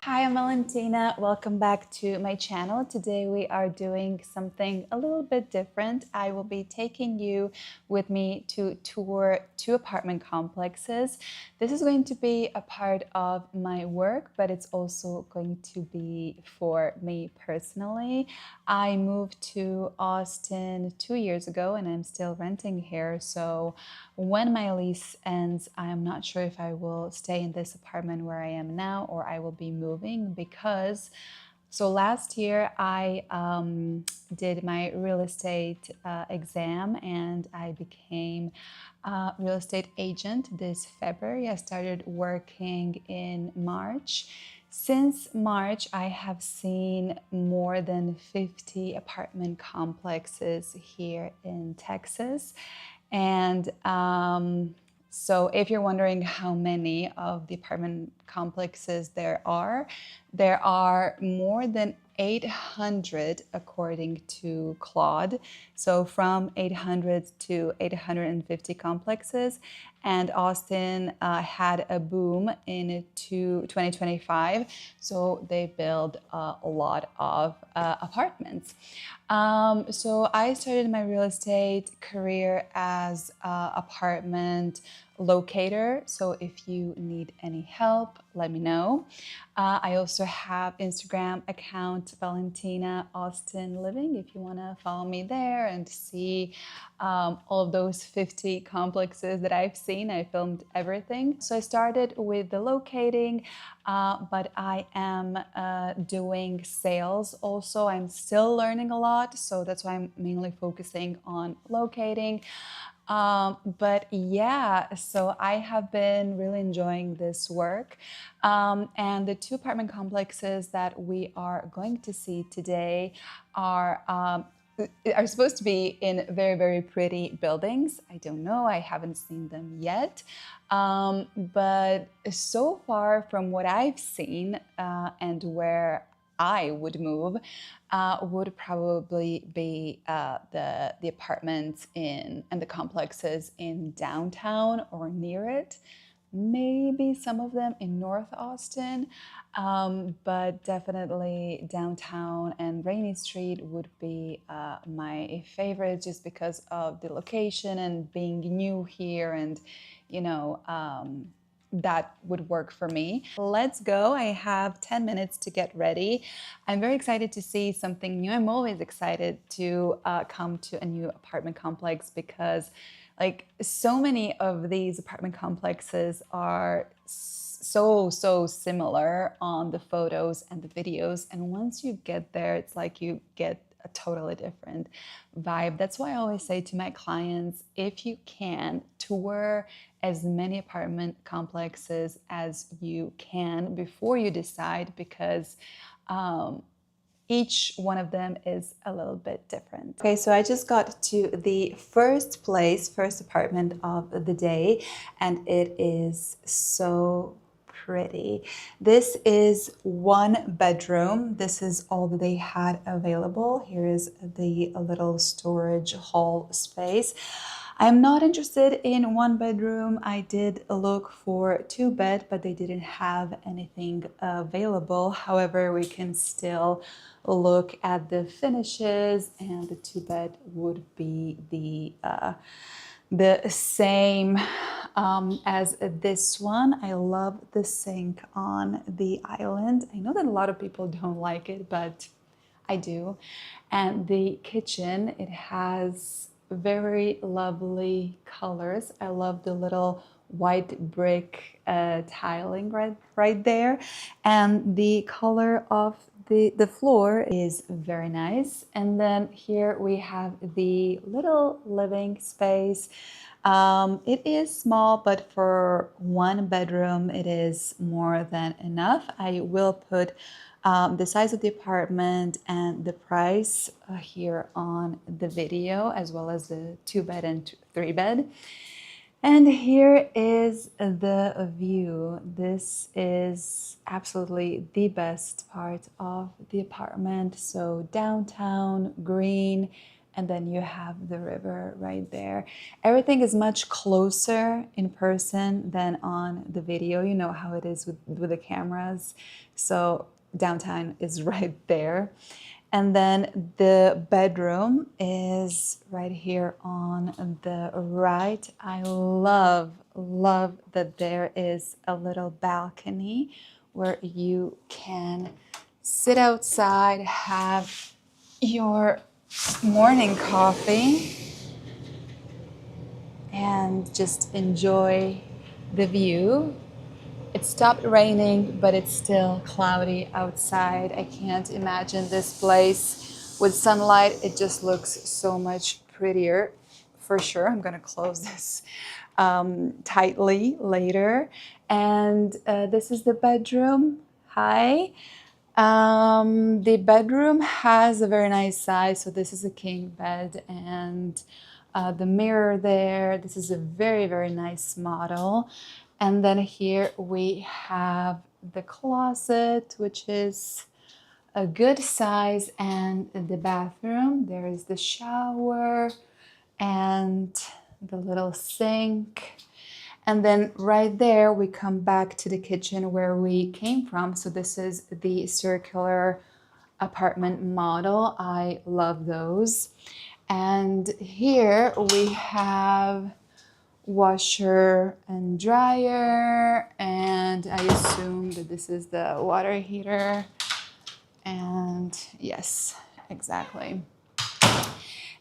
Hi, I'm Valentina. Welcome back to my channel. Today we are doing something a little bit different. I will be taking you with me to tour two apartment complexes. This is going to be a part of my work, but it's also going to be for me personally. I moved to Austin 2 years ago and I'm still renting here. So when my lease ends, I'm not sure if I will stay in this apartment where I am now or I will be moving because last year I did my real estate exam and I became a real estate agent this February. I started working in March. Since March, I have seen more than 50 apartment complexes here in Texas. And so if you're wondering how many of the apartment complexes there are more than 800 according to Claude. So from 800 to 850 complexes. And Austin had a boom in 2025. So they built a lot of apartments. So I started my real estate career as an apartment locator. So if you need any help, let me know. I also have Instagram account Valentina Austin Living if you want to follow me there and see all of those 50 complexes that I've seen. I filmed everything. So I started with the locating, but I am doing sales also. I'm still learning a lot, so that's why I'm mainly focusing on locating. But yeah, so I have been really enjoying this work. And the two apartment complexes that we are going to see today are supposed to be in very, very pretty buildings. I don't know, I haven't seen them yet. But so far from what I've seen and where I would move would probably be the apartments and the complexes in downtown or near it. Maybe some of them in North Austin, but definitely downtown and Rainy Street would be my favorite just because of the location and being new here and, you know, that would work for me. Let's go. I have 10 minutes to get ready. I'm very excited to see something new. I'm always excited to come to a new apartment complex because like so many of these apartment complexes are so similar on the photos and the videos. And once you get there, it's like you get a totally different vibe. That's why I always say to my clients, if you can, tour as many apartment complexes as you can before you decide because each one of them is a little bit different. Okay, so I just got to the first apartment of the day, and it is so pretty. This is one bedroom. This is all that they had available. Here is the little storage hall space. I'm not interested in one bedroom. I did look for two bed, but they didn't have anything available. However, we can still look at the finishes, and the two bed would be the same as this one. I love the sink on the island. I know that a lot of people don't like it, but I do. And the kitchen, it has very lovely colors. I love the little white brick tiling right there. And the color of the floor is very nice. And then here we have the little living space. It is small, but for one bedroom, it is more than enough. I will put the size of the apartment and the price here on the video, as well as the two bed and three bed. And here is the view. This is absolutely the best part of the apartment. So downtown, green, and then you have the river right there. Everything is much closer in person than on the video. You know how it is with the cameras. So downtown is right there. And then the bedroom is right here on the right. I love that there is a little balcony where you can sit outside, have your morning coffee, and just enjoy the view. It stopped raining, but it's still cloudy outside. I can't imagine this place with sunlight. It just looks so much prettier, for sure. I'm gonna close this tightly later. And this is the bedroom. Hi. The bedroom has a very nice size. So this is a king bed, and the mirror there. This is a very, very nice model. And then here we have the closet, which is a good size, and the bathroom. There is the shower and the little sink. And then right there, we come back to the kitchen where we came from. So this is the circular apartment model. I love those. And here we have washer and dryer, and I assume that this is the water heater. And yes, exactly.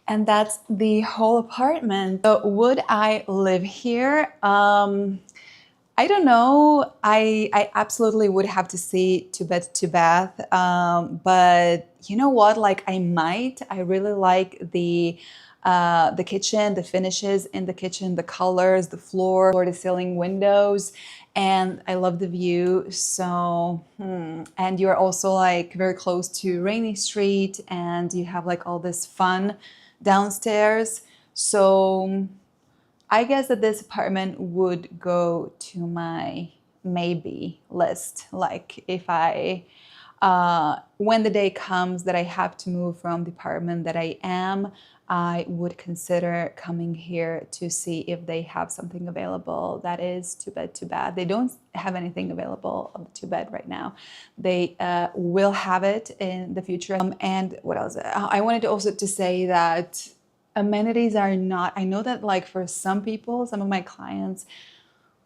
And that's the whole apartment. So would I live here? I don't know. I absolutely would have to see two bed, two bath. But you know what? Like I might. I really like the kitchen, the finishes in the kitchen, the colors, the floor to ceiling windows, and I love the view. So, and you're also like very close to Rainy Street, and you have like all this fun downstairs. So I guess that this apartment would go to my maybe list. Like if I, when the day comes that I have to move from the apartment that I am, I would consider coming here to see if they have something available that is two bed, two bath. They don't have anything available of two bed right now. They will have it in the future. And what else? I wanted also to say that amenities are not, I know that like for some people, some of my clients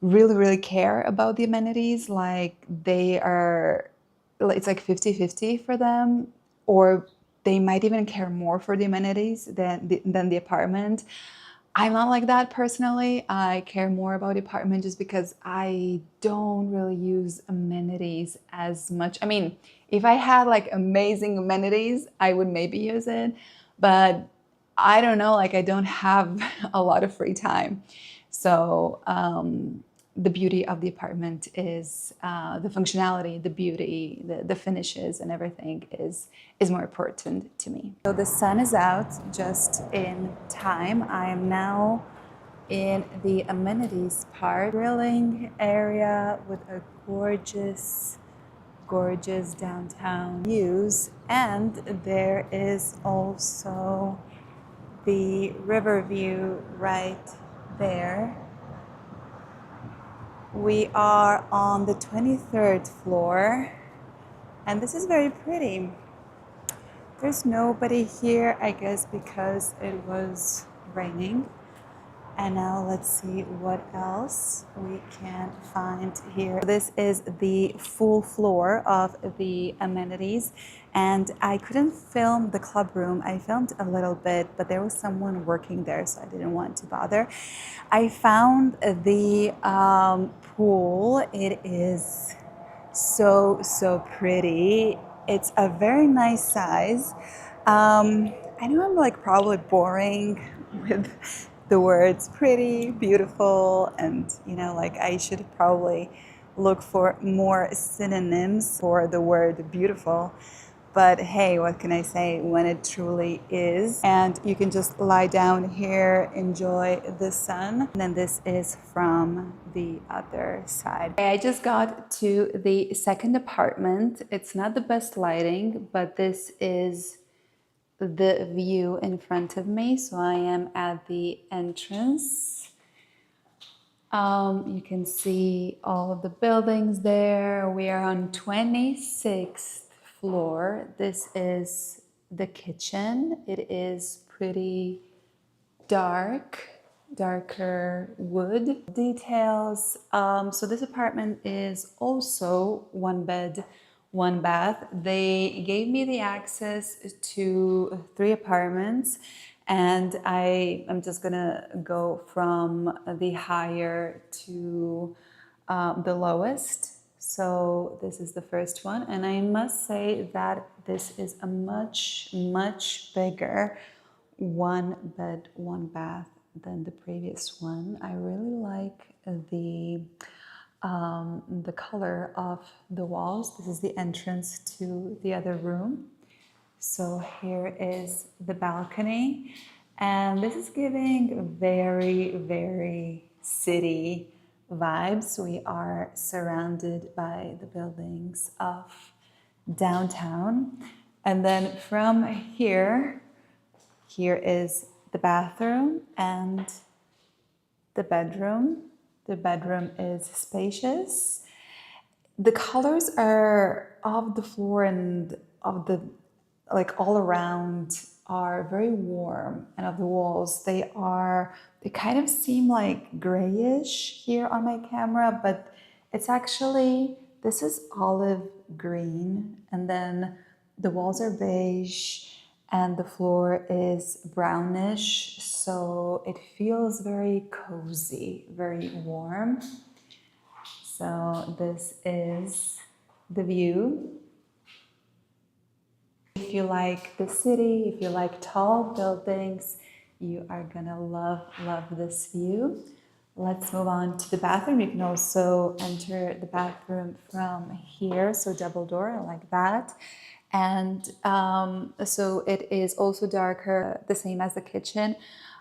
really care about the amenities. Like they are, it's like 50-50 for them, or they might even care more for the amenities than the apartment. I'm not like that personally. I care more about the apartment just because I don't really use amenities as much. I mean, if I had like amazing amenities, I would maybe use it, but I don't know, like I don't have a lot of free time. So the beauty of the apartment is the functionality, the beauty, the finishes and everything is more important to me. So the sun is out just in time. I am now in the amenities part, grilling area with a gorgeous downtown views. And there is also the river view right there. We are on the 23rd floor, and this is very pretty. There's nobody here, I guess, because it was raining. And now let's see what else we can find here. This is the full floor of the amenities, and I couldn't film the club room. I filmed a little bit, but there was someone working there, so I didn't want to bother. I found the pool. It is so pretty. It's a very nice size. I know I'm like probably boring with the words pretty, beautiful, and you know, like I should probably look for more synonyms for the word beautiful. But hey, what can I say when it truly is? And you can just lie down here, enjoy the sun. And then this is from the other side. I just got to the second apartment. It's not the best lighting, but this is the view in front of me. So I am at the entrance. You can see all of the buildings there. We are on 26th floor. This is the kitchen. It is pretty dark, darker wood details. So this apartment is also 1 bed, 1 bath. They gave me the access to 3 apartments, and I am just gonna go from the higher to the lowest. So this is the first one, and I must say that this is a much bigger 1 bed, 1 bath than the previous one. I really like the color of the walls. This is the entrance to the other room. So here is the balcony, and this is giving very city vibes. We are surrounded by the buildings of downtown, and then from here is the bathroom and the bedroom. The bedroom is spacious. The colors are of the floor and of the, like, all around are very warm, and of the walls, they kind of seem like grayish here on my camera, but it's actually, this is olive green, and then the walls are beige, and the floor is brownish, so it feels very cozy, very warm. So this is the view. If you like the city, if you like tall buildings, you are gonna love this view. Let's move on to the bathroom. You can also enter the bathroom from here, so double door, I like that. And so it is also darker, the same as the kitchen.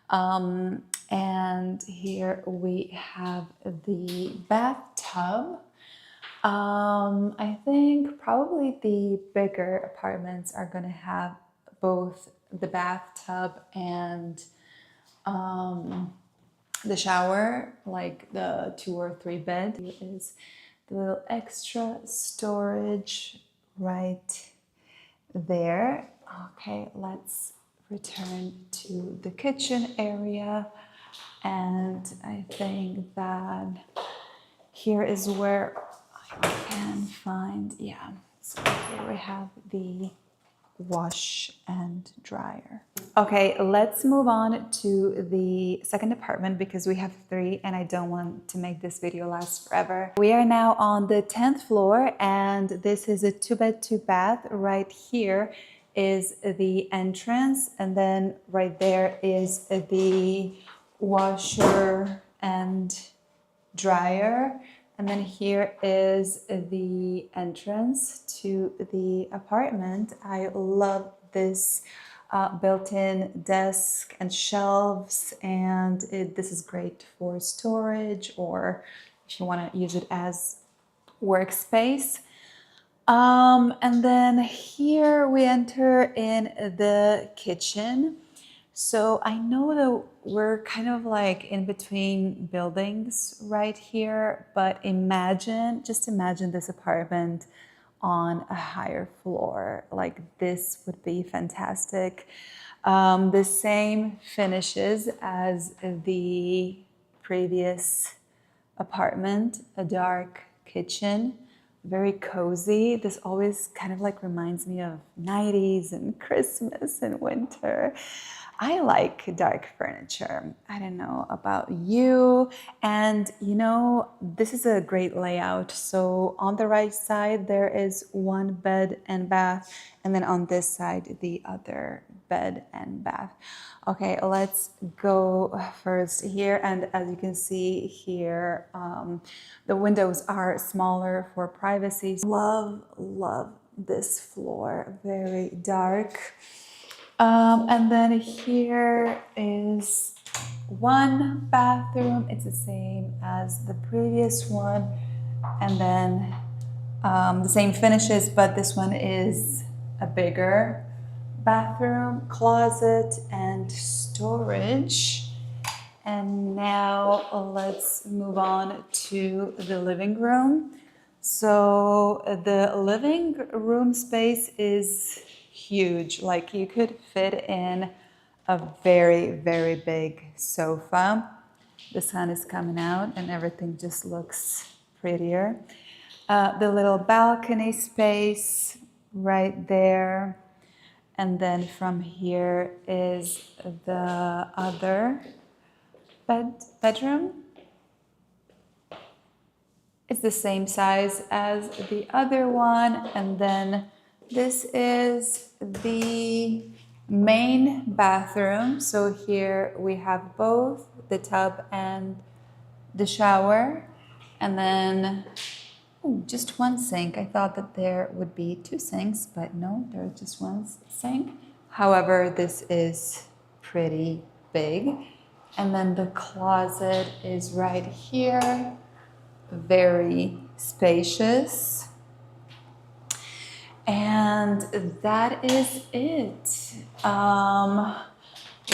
And here we have the bathtub. I think probably the bigger apartments are gonna have both the bathtub and the shower, like the 2 or 3 bed. Here is the little extra storage right there. Okay, let's return to the kitchen area, and I think that here is where I can find, yeah, so here we have the wash and dryer. Okay, let's move on to the second apartment because we have 3 and I don't want to make this video last forever. We are now on the 10th floor, and this is a 2 bed, 2 bath. Right here is the entrance, and then right there is the washer and dryer. And then here is the entrance to the apartment. I love this built-in desk and shelves, and this is great for storage or if you want to use it as workspace. And then here we enter in the kitchen. So I know that we're kind of like in between buildings right here, but just imagine this apartment on a higher floor. Like, this would be fantastic. The same finishes as the previous apartment, a dark kitchen, very cozy. This always kind of like reminds me of 90s and Christmas and winter. I like dark furniture. I don't know about you. And you know, this is a great layout. So on the right side, there is 1 bed and bath. And then on this side, the other bed and bath. Okay, let's go first here. And as you can see here, the windows are smaller for privacy. Love this floor, very dark. And then here is 1 bathroom. It's the same as the previous one. And then the same finishes, but this one is a bigger bathroom, closet, and storage. And now let's move on to the living room. So the living room space is huge. Like you could fit in a very, very big sofa. The sun is coming out and everything just looks prettier. The little balcony space right there. And then from here is the other bedroom. It's the same size as the other one. And then this is the main bathroom. So here we have both the tub and the shower. And then just one sink. I thought that there would be two sinks, but no, there's just one sink. However, this is pretty big. And then the closet is right here, very spacious. And that is it.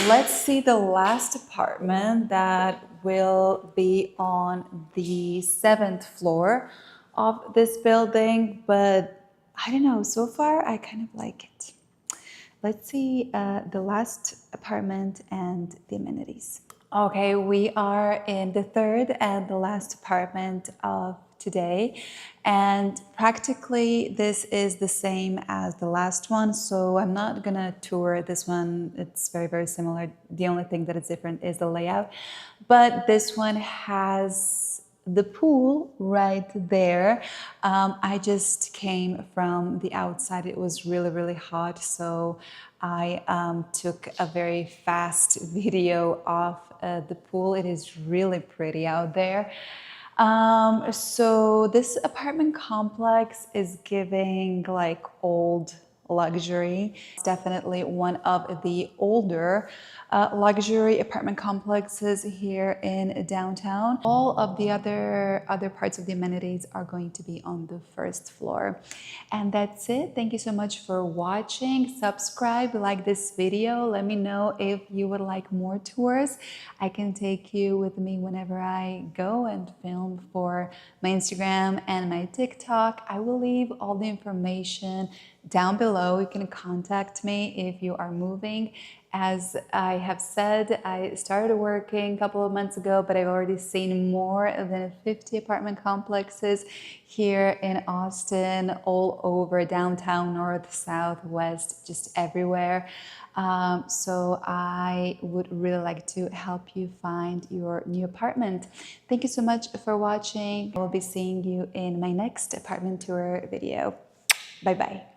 Let's see the last apartment that will be on the 7th floor of this building, but I don't know, so far I kind of like it. Let's see the last apartment and the amenities. Okay, we are in the third and the last apartment of today, and practically this is the same as the last one, so I'm not gonna tour this one. It's very, very similar. The only thing that is different is the layout, but this one has the pool right there. I just came from the outside. It was really, really hot, so I took a very fast video of the pool. It is really pretty out there. So this apartment complex is giving like old luxury. It's definitely one of the older luxury apartment complexes here in downtown. All of the other parts of the amenities are going to be on the first floor. And that's it. Thank you so much for watching. Subscribe, like this video. Let me know if you would like more tours. I can take you with me whenever I go and film for my Instagram and my TikTok. I will leave all the information down below. You can contact me if you are moving. As I have said, I started working a couple of months ago, but I've already seen more than 50 apartment complexes here in Austin, all over downtown, north, south, west, just everywhere. So I would really like to help you find your new apartment. Thank you so much for watching. I will be seeing you in my next apartment tour video. Bye-bye.